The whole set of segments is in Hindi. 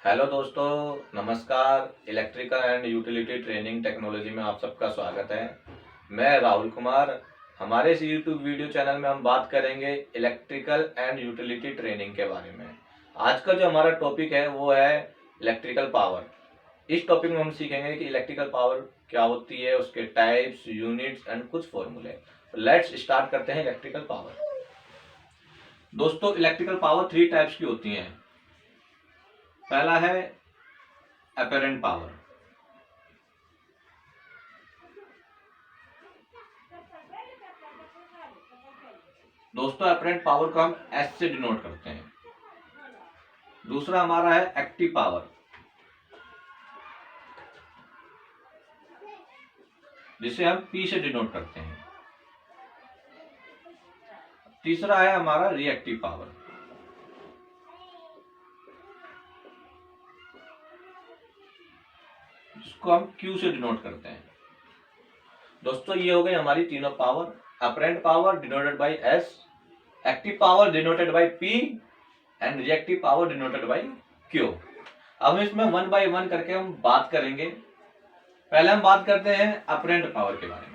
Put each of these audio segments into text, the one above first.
हेलो दोस्तों, नमस्कार। Electrical and utility training technology में आप सबका स्वागत है। मैं राहुल कुमार। हमारे इस यूट्यूब वीडियो चैनल में हम बात करेंगे इलेक्ट्रिकल एंड यूटिलिटी ट्रेनिंग के बारे में। आज का जो हमारा टॉपिक है वो है इलेक्ट्रिकल पावर। इस टॉपिक में हम सीखेंगे कि इलेक्ट्रिकल पावर क्या होती है, उसके टाइप्स, यूनिट्स एंड कुछ फॉर्मूले। लेट्स स्टार्ट करते हैं इलेक्ट्रिकल पावर। दोस्तों, इलेक्ट्रिकल पावर 3 टाइप्स की होती हैं। पहला है अपरेंट पावर। दोस्तों, अपरेंट पावर को हम एस से डिनोट करते हैं। दूसरा हमारा है एक्टिव पावर, जिसे हम पी से डिनोट करते हैं। तीसरा है हमारा रिएक्टिव पावर, जिसको हम क्यू से डिनोट करते हैं। दोस्तों, ये हो गई हमारी तीनों power. Apparent power denoted by S, active power denoted by P and reactive power denoted by Q. अब हम इसमें वन बाय वन करके हम बात करेंगे। पहले हम बात करते हैं अपरेंट पावर के बारे में।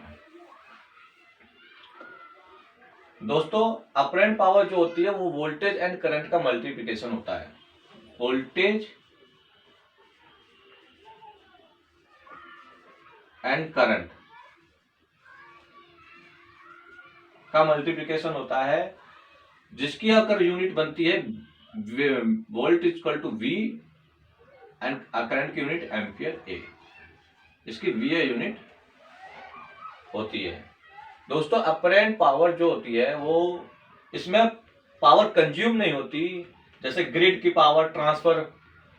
दोस्तों, अपरेंट पावर जो होती है वो वोल्टेज एंड करंट का मल्टीप्लिकेशन होता है। वोल्टेज एंड करंट का मल्टीप्लिकेशन होता है, जिसकी अगर यूनिट बनती है volt equal to V and current की यूनिट एम्पियर ए। इसकी वी यूनिट होती है। दोस्तों, अपरेंट पावर जो होती है वो इसमें पावर कंज्यूम नहीं होती। जैसे ग्रिड की पावर ट्रांसफर,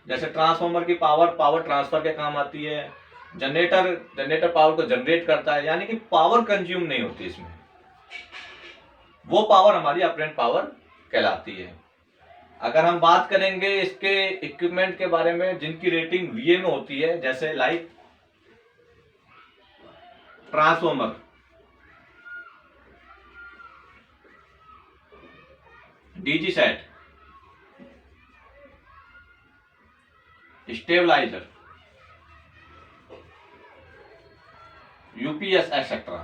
जैसे ट्रांसफार्मर की पावर पावर ट्रांसफर के काम आती है। जनरेटर पावर को जनरेट करता है, यानी कि पावर कंज्यूम नहीं होती इसमें। वो पावर हमारी अपरेंट पावर कहलाती है। अगर हम बात करेंगे इसके इक्विपमेंट के बारे में जिनकी रेटिंग वीए में होती है, जैसे like transformer, DG set, stabiliser, UPS etcetera.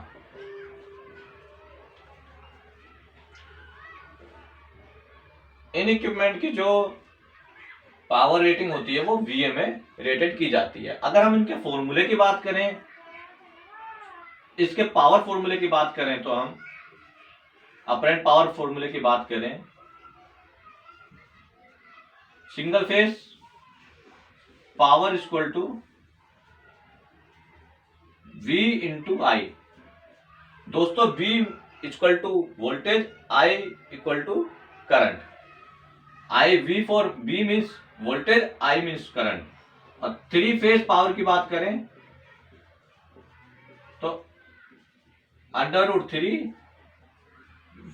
इन इक्विपमेंट की जो पावर रेटिंग होती है वो वीए में रेटेड की जाती है। अगर हम इनके फॉर्मूले की बात करें, इसके पावर फॉर्मूले की बात करें, तो हम अपरेंट पावर फॉर्मूले की बात करें, single phase power equal to V into I. दोस्तों, V equal to voltage, I equal to current. V for V means voltage, I means current. और 3 फेज पावर की बात करें तो √3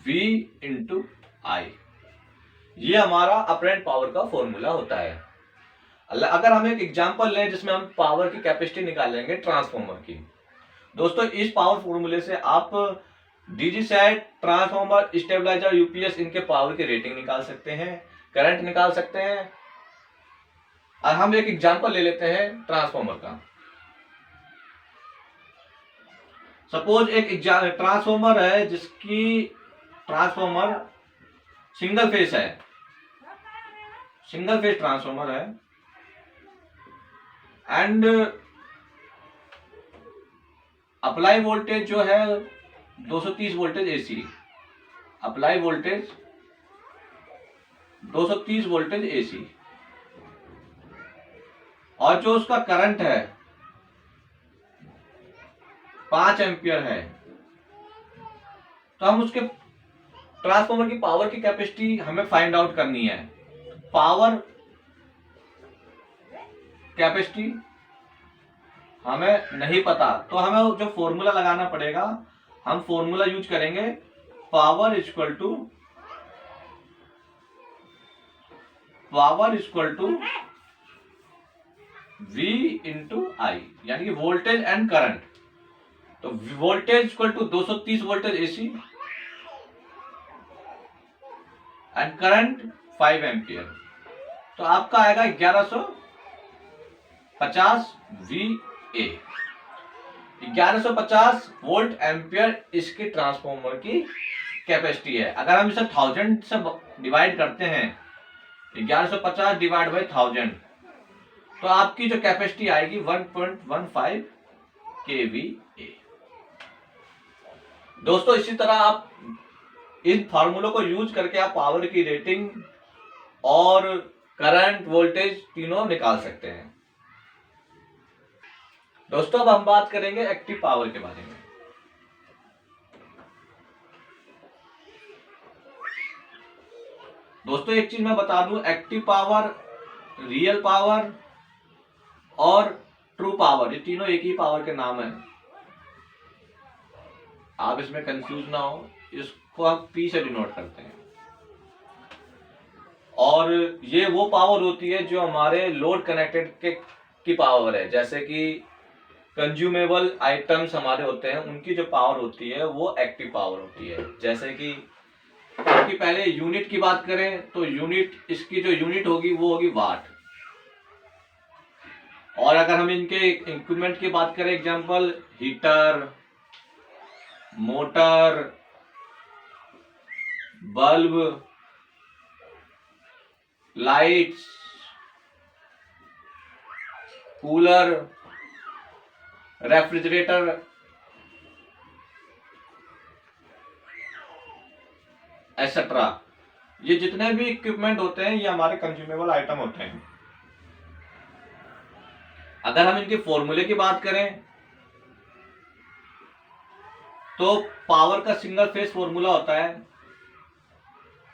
V इंटू आई। ये हमारा अपरेंट पावर का फॉर्मूला होता है। अगर हम एक एग्जांपल लें जिसमें हम पावर की कैपेसिटी निकालेंगे ट्रांसफार्मर की। दोस्तों, इस पावर फॉर्मूले से आप DG set, transformer, stabiliser, UPS, इनके पावर की रेटिंग निकाल सकते हैं, करंट निकाल सकते हैं। और हम एक एग्जांपल ले लेते हैं ट्रांसफार्मर का। सपोज एक ट्रांसफार्मर है, जिसकी ट्रांसफार्मर सिंगल फेज है, सिंगल फेज ट्रांसफार्मर है, एंड अप्लाई वोल्टेज जो है 230 voltage AC. Apply voltage 230 voltage AC, और जो उसका करंट है 5 एम्पियर है। तो हम उसके ट्रांसफार्मर की पावर की कैपेसिटी हमें फाइंड आउट करनी है। पावर कैपेसिटी हमें नहीं पता, तो हमें जो फॉर्मूला लगाना पड़ेगा, हम फॉर्मूला यूज करेंगे power equal to V into I, यानी कि वोल्टेज एंड करंट। तो voltage equal to 230 voltage AC and current 5 ampere. तो आपका आएगा 1100 50 VA। 1150 वोल्ट एम्पियर इसकी ट्रांसफॉर्मर की कैपेसिटी है। अगर हम इसे 1000 से डिवाइड करते हैं, 1150 डिवाइड बाई 1000, तो आपकी जो कैपेसिटी आएगी 1.15 kVA। दोस्तों इसी तरह आप इन फार्मूलों को यूज करके आप पावर की रेटिंग और करंट, वोल्टेज तीनों निकाल सकते हैं। दोस्तों अब हम बात करेंगे एक्टिव पावर के बारे में। दोस्तों एक चीज मैं बता दूं, एक्टिव पावर, रियल पावर और ट्रू पावर, ये तीनों एक ही पावर के नाम है। आप इसमें कंफ्यूज ना हो, इसको हम P से डिनोट करते हैं। और ये वो पावर होती है जो हमारे लोड कनेक्टेड की पावर है। जैसे कि कंज्यूमेबल आइटम्स हमारे होते हैं, उनकी जो पावर होती है वो एक्टिव पावर होती है। जैसे कि पहले यूनिट की बात करें तो यूनिट, इसकी जो यूनिट होगी वो होगी वाट। और अगर हम इनके इक्विपमेंट की बात करें, example heater, motor, bulb, lights, cooler, refrigerator, etcetera, ये जितने भी इक्विपमेंट होते हैं ये हमारे कंज्यूमेबल आइटम होते हैं। अगर हम इनके फॉर्मूले की बात करें तो पावर का सिंगल फेज फॉर्मूला होता है।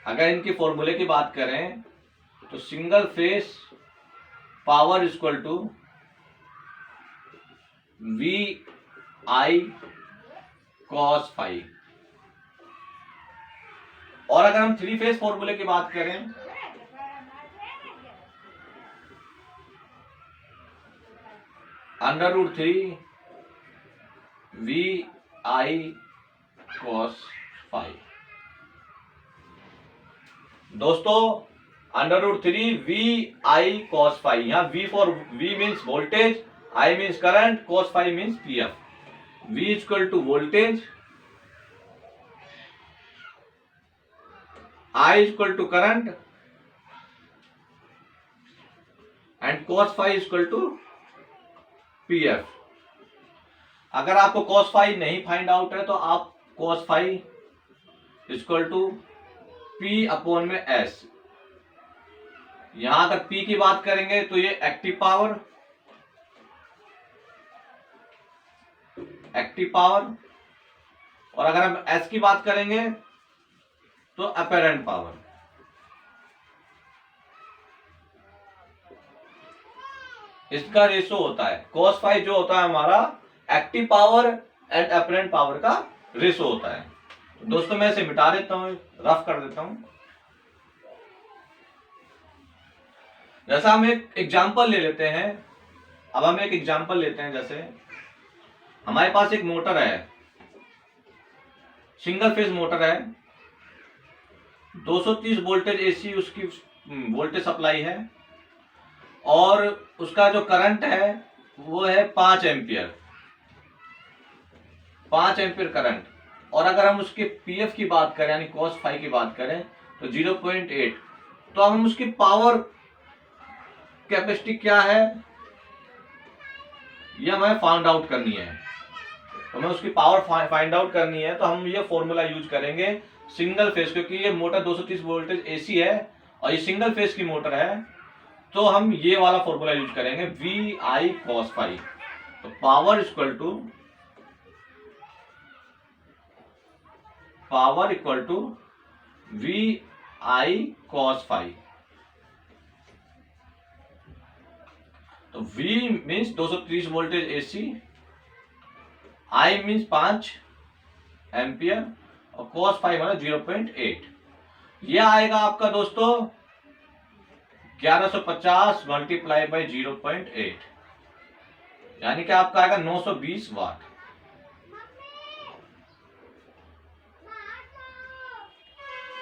अगर इनके फॉर्मूले की बात करें तो single phase power equal to VI cos phi. और अगर हम थ्री फेज फॉर्मूले की बात करें √3 VI cos फाई। दोस्तों √3 VI cos फाई, यहां V means voltage, I means current, cos phi means PF। V equal to voltage, I equal to current and cos phi equal to PF। अगर आपको cos फाई नहीं फाइंड आउट है तो आप cos phi equal to P upon में S। यहां अगर P की बात करेंगे तो ये एक्टिव पावर, और अगर हम S की बात करेंगे तो अपेरेंट पावर। इसका रेशो होता है, cos फाई जो होता है हमारा active power and apparent power का रेशो होता है। दोस्तों मैं इसे मिटा देता हूं, रफ कर देता हूं। जैसा हम एक एग्जांपल ले लेते हैं, अब हम एक एग्जांपल लेते हैं। जैसे हमारे पास एक मोटर है, सिंगल फेज मोटर है, 230 वोल्टेज AC उसकी वोल्टेज सप्लाई है, और उसका जो करंट है वो है 5 एम्पियर, 5 एम्पियर करंट। और अगर हम उसके PF की बात करें यानी cos फाई की बात करें तो 0.8। तो हम उसकी पावर कैपेसिटी क्या है ये हमें फाइंड आउट करनी है। तो हमें उसकी पावर फाइंड आउट करनी है तो हम ये फॉर्मूला यूज करेंगे सिंगल फेज, क्योंकि ये मोटर 230 वोल्टेज AC है और ये सिंगल फेज की मोटर है, तो हम ये वाला फॉर्मूला यूज करेंगे VI cos फाई। तो power equal to VI cos phi. तो V means 230 voltage AC, I means 5 ampere और cos फाई मतलब 0.8। यह आएगा आपका दोस्तों 1150 मल्टीप्लाई बाई 0.8, यानी कि आपका आएगा 920 वाट।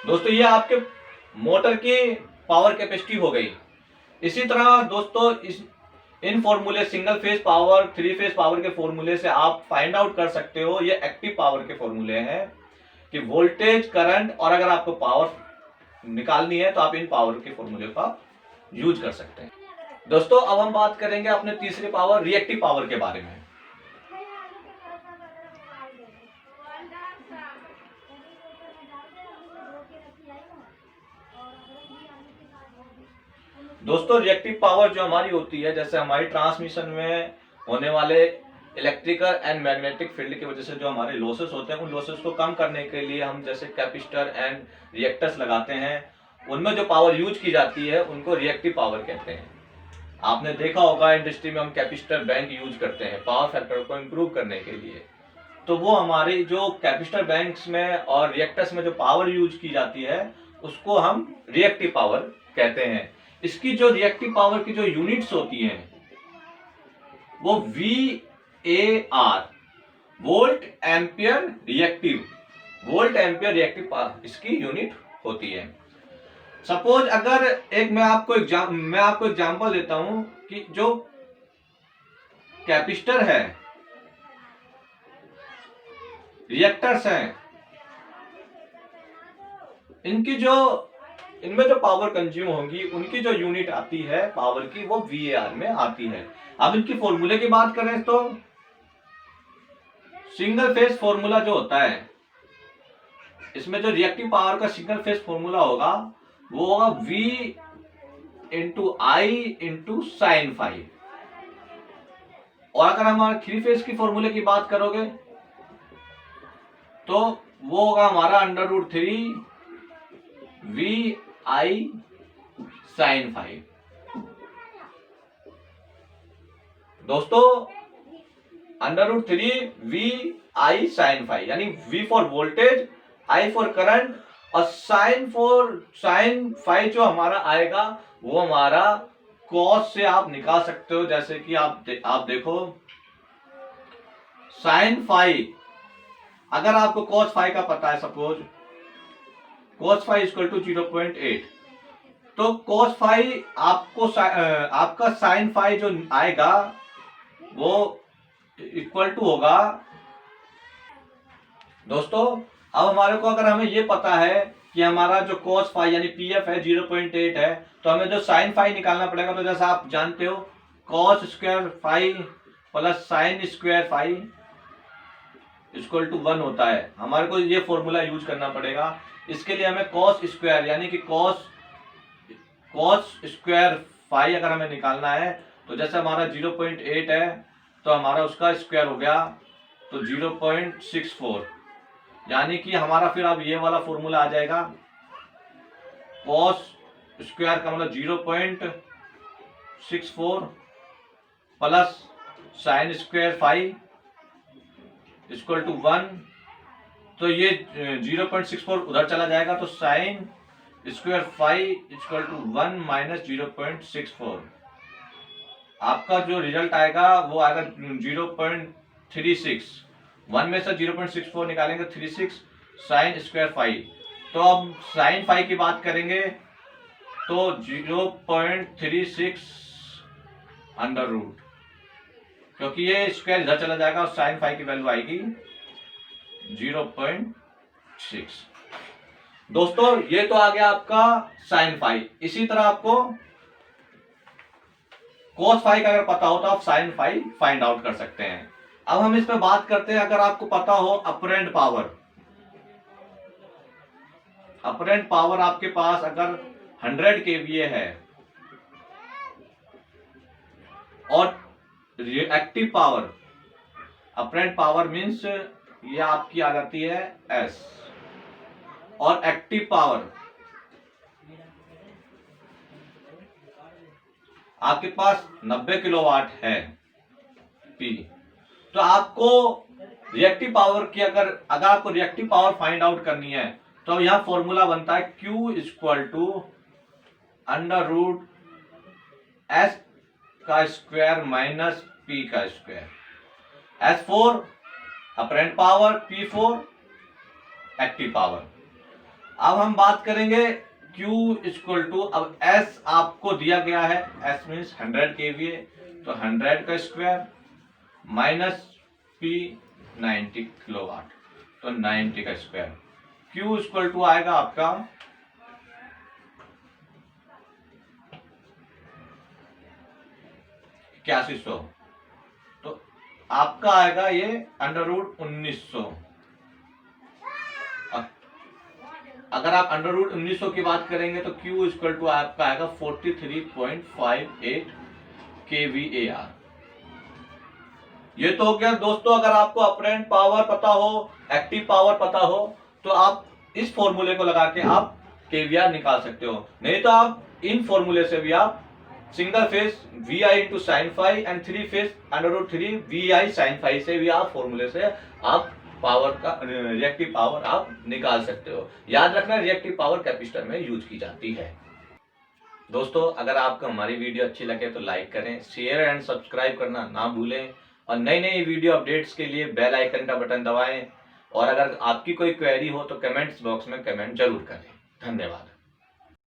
दोस्तों ये आपके मोटर की पावर कैपेसिटी हो गई। इसी तरह दोस्तों इन फॉर्मूले single phase power, three phase power के फॉर्मूले से आप फाइंड आउट कर सकते हो, ये एक्टिव पावर के फॉर्मूले हैं कि वोल्टेज, करंट, और अगर आपको पावर निकालनी है तो आप इन पावर के फॉर्मूले का यूज कर सकते हैं। दोस्तों अब हम बात करेंगे अपने तीसरी पावर, रिएक्टिव पावर के बारे में। दोस्तों रिएक्टिव पावर जो हमारी होती है, जैसे हमारी ट्रांसमिशन में होने वाले इलेक्ट्रिकल एंड मैग्नेटिक फील्ड की वजह से जो हमारे लॉसेस होते हैं, उन लॉसेस को कम करने के लिए हम जैसे कैपेसिटर एंड रिएक्टर्स लगाते हैं, उनमें जो पावर यूज की जाती है उनको रिएक्टिव पावर कहते हैं। आपने देखा होगा इंडस्ट्री में हम कैपेसिटर बैंक यूज करते हैं पावर फैक्टर को इम्प्रूव करने के लिए। तो वो हमारी जो कैपेसिटर बैंक्स में और रिएक्टर्स में जो पावर यूज की जाती है उसको हम रिएक्टिव पावर कहते हैं। इसकी जो रिएक्टिव पावर की जो यूनिट्स होती हैं वो VAR, volt ampere reactive, volt ampere reactive power इसकी यूनिट होती है। सपोज अगर एक मैं आपको एग्जांपल देता हूं कि जो कैपेसिटर है, रिएक्टर्स हैं, इनमें जो पावर कंज्यूम होगी उनकी जो यूनिट आती है पावर की वो VAR में आती है। अब इनकी फॉर्मूले की बात करें तो सिंगल फेज फॉर्मूला जो होता है, इसमें जो रिएक्टिव पावर का सिंगल फेज फॉर्मूला होगा वो होगा V इंटू आई इंटू साइन फाई। और अगर हमारा थ्री फेज की फॉर्मूले की बात करोगे तो वो होगा हमारा √3 VI साइन फाई। दोस्तों √3 VI साइन फाई, यानी V for voltage, I for current, और साइन फाई जो हमारा आएगा वो हमारा कॉस से आप निकाल सकते हो। जैसे कि आप देखो साइन फाई, अगर आपको कॉस फाई का पता है, suppose cos phi equal to 0.8, तो कॉस फाई आपका साइन फाई जो आएगा वो इक्वल टू होगा। दोस्तों अब हमारे को अगर हमें ये पता है कि हमारा जो कॉस फाई यानी PF है 0.8 है, तो हमें जो साइन फाई निकालना पड़ेगा। तो जैसा आप जानते हो cos square phi plus sine square phi equal to 1 होता है। हमारे को ये फॉर्मूला यूज करना पड़ेगा। इसके लिए हमें कॉस स्क्वायर यानी कि कॉस स्क्वायर फाई अगर हमें निकालना है, तो जैसे हमारा 0.8 है तो हमारा उसका स्क्वायर हो गया तो 0.64, यानी कि हमारा फिर अब ये वाला फॉर्मूला आ जाएगा कॉस स्क्वायर का मतलब 0.64 plus sine square phi equal to 1। तो ये 0.64 उधर चला जाएगा तो sine square phi equal to 1 minus 0.64। आपका जो रिजल्ट आएगा वो आएगा 0.36। 1 में से 0.64 निकालेंगे 36 साइन स्क्वायर फाई। तो अब साइन फाई की बात करेंगे तो 0.36 अंडर रूट, क्योंकि ये स्क्वायर इधर चला जाएगा और साइन फाई की वैल्यू आएगी 0.6। दोस्तों ये तो आ गया आपका साइन फाई। इसी तरह आपको कोस फाई का अगर पता हो तो आप साइन फाई फाइंड आउट कर सकते हैं। अब हम इस पे बात करते हैं, अगर आपको पता हो अपरेंट पावर। अपरेंट पावर आपके पास अगर 100 kVA है और reactive power, apparent power means ये आपकी आ जाती है S, और एक्टिव पावर आपके पास 90 किलोवाट है P। तो आपको रिएक्टिव पावर की अगर आपको रिएक्टिव पावर फाइंड आउट करनी है तो यहां फॉर्मूला बनता है Q equal to under root S का स्क्वायर माइनस P का square. S for apparent power, P for active power. अब हम बात करेंगे Q इक्वल टू, अब S आपको दिया गया है, S मीन्स 100 kVA, तो 100 का स्क्वायर माइनस P 90 किलोवाट, तो 90 का स्क्वायर। Q इक्वल टू आएगा आपका 8100, तो आपका आएगा ये अंडर रूट 1900। अगर आप अंडर रूट 1900 की बात करेंगे तो Q इक्वल टू आपका आएगा 43.58 kVAR। ये तो हो गया दोस्तों, अगर आपको अपरेंट पावर पता हो, एक्टिव पावर पता हो, तो आप इस फॉर्मूले को लगा के आप kVAR निकाल सकते हो। नहीं तो आप इन फॉर्मूले से भी आप single phase VI into sine phi and three phase under root 3 VI sine phi से भी आप फॉर्मूले से आप पावर का रिएक्टिव पावर आप निकाल सकते हो। याद रखना, रिएक्टिव पावर कैपेसिटर में यूज की जाती है। दोस्तों, अगर आपको हमारी वीडियो अच्छी लगे तो लाइक करें, शेयर एंड सब्सक्राइब करना ना भूलें, और नई नई वीडियो अपडेट्स के लिए बेल आइकन का बटन दबाएं। और अगर आपकी कोई क्वेरी हो तो कमेंट्स बॉक्स में कमेंट जरूर करें। धन्यवाद।